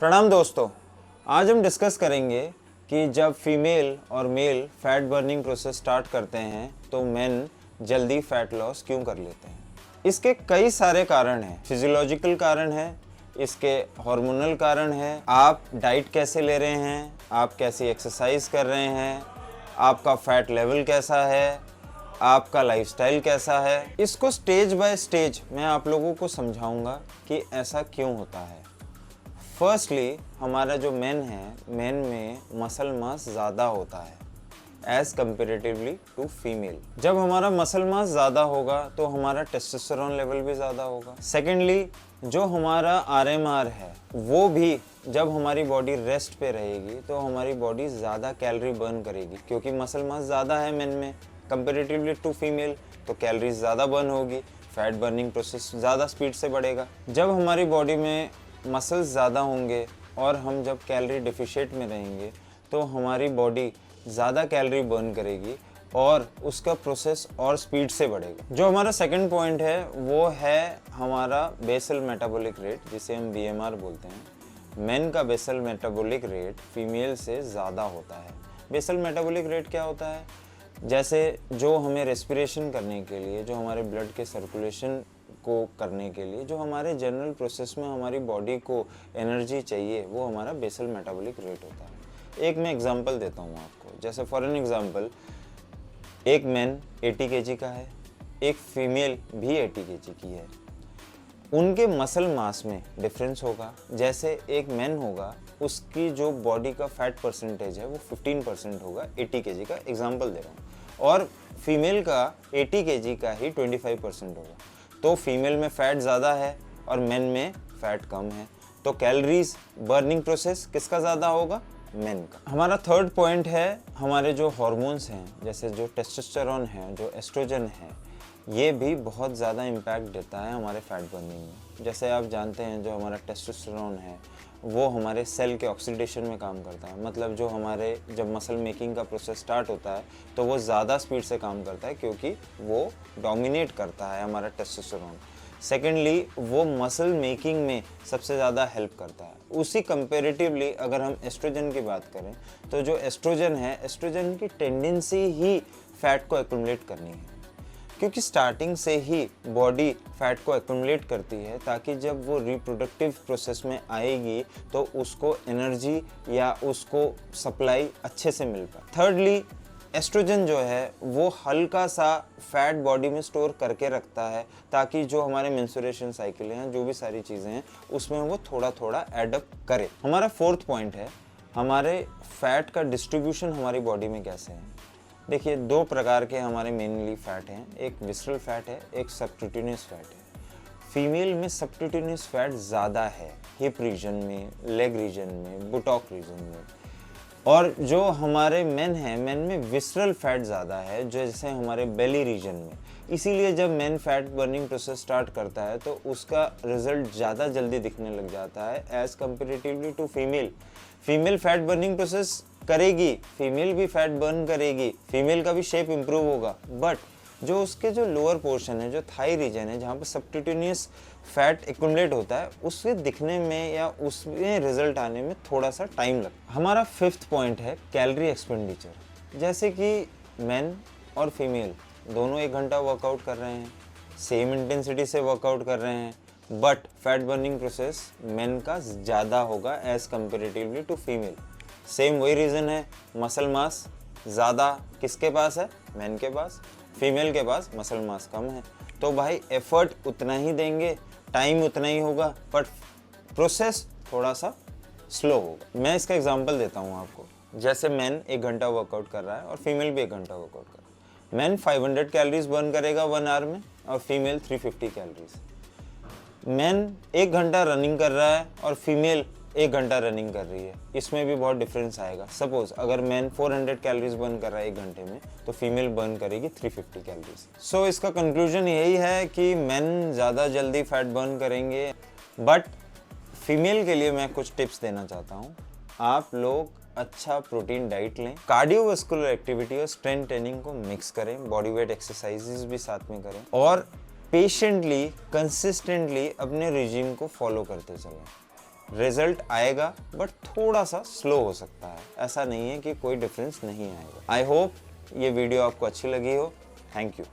प्रणाम दोस्तों, आज हम डिस्कस करेंगे कि जब फीमेल और male fat burning process start करते हैं तो मेन जल्दी फैट लॉस क्यों कर लेते हैं। इसके कई सारे कारण हैं। फिजियोलॉजिकल कारण है, इसके हार्मोनल कारण है, आप डाइट कैसे ले रहे हैं, आप कैसी एक्सरसाइज कर रहे हैं, आपका फैट लेवल कैसा है, आपका लाइफस्टाइल कैसा है। इसको स्टेज बाय स्टेज मैं आप लोगों को समझाऊंगा कि ऐसा क्यों होता है। फर्स्टली, हमारा जो मेन है, मेन में मसल मास ज़्यादा होता है एज़ कंपेरेटिवली टू फीमेल। जब हमारा मसल मास ज़्यादा होगा तो हमारा टेस्टोस्टेरोन लेवल भी ज़्यादा होगा। सेकेंडली, जो हमारा आरएमआर है वो भी जब हमारी बॉडी रेस्ट पे रहेगी तो हमारी बॉडी ज़्यादा कैलोरी बर्न करेगी, क्योंकि मसल मास ज़्यादा है मेन में कंपेरेटिवली टू फीमेल, तो कैलोरीज ज़्यादा बर्न होगी, फैट बर्निंग प्रोसेस ज़्यादा स्पीड से बढ़ेगा। जब हमारी बॉडी में मसल्स ज़्यादा होंगे और हम जब कैलोरी डिफिशिएट में रहेंगे तो हमारी बॉडी ज़्यादा कैलोरी बर्न करेगी और उसका प्रोसेस और स्पीड से बढ़ेगा। जो हमारा सेकंड पॉइंट है वो है हमारा बेसल मेटाबॉलिक रेट, जिसे हम बीएमआर बोलते हैं। मेन का बेसल मेटाबॉलिक रेट फीमेल से ज़्यादा होता है। बेसल मेटाबॉलिक रेट क्या होता है? जैसे जो हमें रेस्पिरेशन करने के लिए, जो हमारे ब्लड के सर्कुलेशन को करने के लिए, जो हमारे जनरल प्रोसेस में हमारी बॉडी को एनर्जी चाहिए, वो हमारा बेसल मेटाबॉलिक रेट होता है। एक मैं एग्जांपल देता हूँ आपको। जैसे फॉर एन एग्जांपल, एक मैन 80 केजी का है, एक फीमेल भी 80 केजी की है। उनके मसल मास में डिफरेंस होगा। जैसे एक मैन होगा, उसकी जो बॉडी का फैट परसेंटेज है वो 15% होगा, 80 केजी का एग्जांपल दे रहा हूँ, और फीमेल का 80 केजी का ही 25% होगा। तो फीमेल में फैट ज़्यादा है और मेन में फैट कम है, तो कैलोरीज बर्निंग प्रोसेस किसका ज़्यादा होगा? मेन का। हमारा थर्ड पॉइंट है हमारे जो हार्मोन्स हैं, जैसे जो टेस्टोस्टेरोन है, जो एस्ट्रोजन है, ये भी बहुत ज़्यादा इम्पैक्ट देता है हमारे फैट बर्निंग में। जैसे आप जानते हैं, जो हमारा टेस्टोस्टेरोन है वो हमारे सेल के ऑक्सीडेशन में काम करता है। मतलब जो हमारे जब मसल मेकिंग का प्रोसेस स्टार्ट होता है तो वो ज़्यादा स्पीड से काम करता है, क्योंकि वो डोमिनेट करता है हमारा टेस्टोस्टेरोन। सेकेंडली, वो मसल मेकिंग में सबसे ज़्यादा हेल्प करता है। उसी कंपेरेटिवली अगर हम एस्ट्रोजन की बात करें तो जो एस्ट्रोजन है, एस्ट्रोजन की टेंडेंसी ही फैट को एक्युमुलेट करनी है, क्योंकि स्टार्टिंग से ही बॉडी फैट को एक्युमुलेट करती है ताकि जब वो रिप्रोडक्टिव प्रोसेस में आएगी तो उसको एनर्जी या उसको सप्लाई अच्छे से मिल पाए। थर्डली, एस्ट्रोजन जो है वो हल्का सा फैट बॉडी में स्टोर करके रखता है ताकि जो हमारे मेंस्ट्रुएशन साइकिल हैं, जो भी सारी चीज़ें हैं, उसमें वो थोड़ा थोड़ा एडअप करे। हमारा फोर्थ पॉइंट है हमारे फैट का डिस्ट्रीब्यूशन हमारी बॉडी में कैसे है। देखिए, दो प्रकार के हमारे मेनली फैट हैं, एक विसरल फैट है, एक सबक्यूटेनियस फैट है। फीमेल में सबक्यूटेनियस फैट ज़्यादा है, हिप रीजन में, लेग रीजन में, बुटॉक रीजन में, और जो हमारे मेन है, मेन में विसरल फैट ज़्यादा है, जो जैसे हमारे बेली रीजन में। इसीलिए जब main fat burning process start करता है तो उसका रिजल्ट ज़्यादा जल्दी दिखने लग जाता है as comparatively to female. Female fat burning process करेगी, फीमेल भी फैट बर्न करेगी, फीमेल का भी शेप इंप्रूव होगा, बट जो उसके जो लोअर पोर्शन है, जो थाई रीजन है, जहाँ पर सबक्यूटेनियस फैट एक्युमुलेट होता है, उसके दिखने में या उसमें रिजल्ट आने में थोड़ा सा टाइम लगता है। हमारा फिफ्थ पॉइंट है कैलोरी एक्सपेंडिचर। जैसे कि मेन और फीमेल दोनों 1 घंटा वर्कआउट कर रहे हैं, सेम इंटेंसिटी से वर्कआउट कर रहे हैं, but fat burning process men का ज़्यादा होगा as comparatively to female. Same वही रीज़न है, मसल मास ज़्यादा किसके पास है? मेन के पास। फीमेल के पास मसल मास कम है, तो भाई एफर्ट उतना ही देंगे, टाइम उतना ही होगा, बट प्रोसेस थोड़ा सा स्लो होगा। मैं इसका एग्जांपल देता हूँ आपको। जैसे मेन 1 घंटा वर्कआउट कर रहा है और फीमेल भी 1 घंटा वर्कआउट कर रहा है। मेन 500 कैलोरीज बर्न करेगा 1 आवर में और फीमेल 350 कैलोरीज। मेन 1 घंटा रनिंग कर रहा है और फीमेल 1 घंटा रनिंग कर रही है, इसमें भी बहुत डिफरेंस आएगा। सपोज अगर मैन 400 कैलोरीज बर्न कर रहा है 1 घंटे में, तो फीमेल बर्न करेगी 350 कैलोरीज। सो इसका कंक्लूजन यही है कि मेन ज़्यादा जल्दी फैट बर्न करेंगे, बट फीमेल के लिए मैं कुछ टिप्स देना चाहता हूँ। आप लोग अच्छा प्रोटीन डाइट लें, कार्डियोवास्कुलर एक्टिविटी और स्ट्रेंथ ट्रेनिंग को मिक्स करें, बॉडी वेट एक्सरसाइजेस भी साथ में करें, और पेशेंटली कंसिस्टेंटली अपने रिजीम को फॉलो करते चलें। रिजल्ट आएगा बट थोड़ा सा स्लो हो सकता है, ऐसा नहीं है कि कोई डिफरेंस नहीं आएगा। आई होप ये वीडियो आपको अच्छी लगी हो। Thank you.